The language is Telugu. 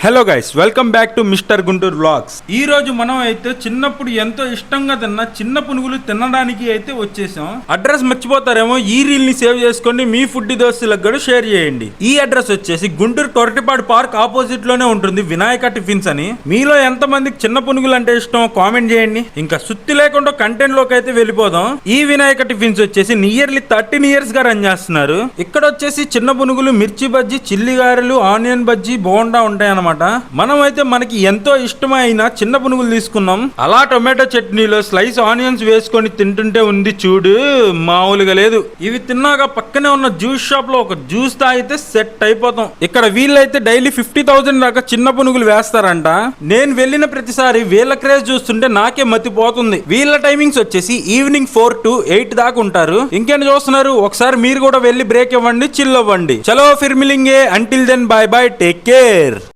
Hello guys, welcome back to mister Guntur vlogs. ఈ రోజు మనం అయితే చిన్నప్పుడు ఎంతో ఇష్టంగా తిన్న చిన్న పునుగులు తినడానికి అయితే వచ్చేసాం. అడ్రస్ మర్చిపోతారేమో, ఈ రీల్ ని సేవ్ చేసుకోండి, మీ ఫుడ్ దోస్తులకు కూడా షేర్ చేయండి. ఈ అడ్రస్ వచ్చేసి గుంటూరు కొరటిపాడు పార్క్ ఆపోజిట్ లోనే ఉంటుంది వినాయక టిఫిన్స్ అని. మీలో ఎంత మందికి చిన్న పునుగులు అంటే ఇష్టం కామెంట్ చేయండి. ఇంకా సుత్తి లేకుండా కంటెంట్ లోకి అయితే వెళ్ళిపోదాం. ఈ వినాయక టిఫిన్స్ వచ్చేసి నియర్లీ 13 years గా రన్ చేస్తున్నారు. ఇక్కడ వచ్చేసి చిన్న పునుగులు, మిర్చి బజ్జీ, చిల్లి గారెలు, ఆనియన్ బజ్జీ, బోండా ఉంటాయి అన్నమాట. మనం అయితే మనకి ఎంతో ఇష్టమైన చిన్న పునుగులు తీసుకున్నాం. అలా టొమాటో చట్నీలో స్లైస్ ఆనియన్స్ వేసుకొని తింటుంటే ఉంది చూడు, మామూలుగా లేదు. ఇవి తిన్నాక పక్కనే ఉన్న జ్యూస్ షాప్ లో ఒక జ్యూస్ తాగితే సెట్ అయిపోతాం. ఇక్కడ వీళ్ళైతే డైలీ 50,000 దాకా చిన్న పునుగులు వేస్తారంట. నేను వెళ్ళిన ప్రతిసారి వీళ్ళ క్రేజ్ చూస్తుంటే నాకే మతిపోతుంది. వీళ్ళ టైమింగ్స్ వచ్చేసి ఈవినింగ్ 4 to 8 దాకా ఉంటారు. ఇంకేం చూస్తున్నారు, ఒకసారి మీరు కూడా వెళ్ళి బ్రేక్ ఇవ్వండి, చిల్ అవ్వండి. చలో ఫిర్ మిలింగే, until then bye bye, take care.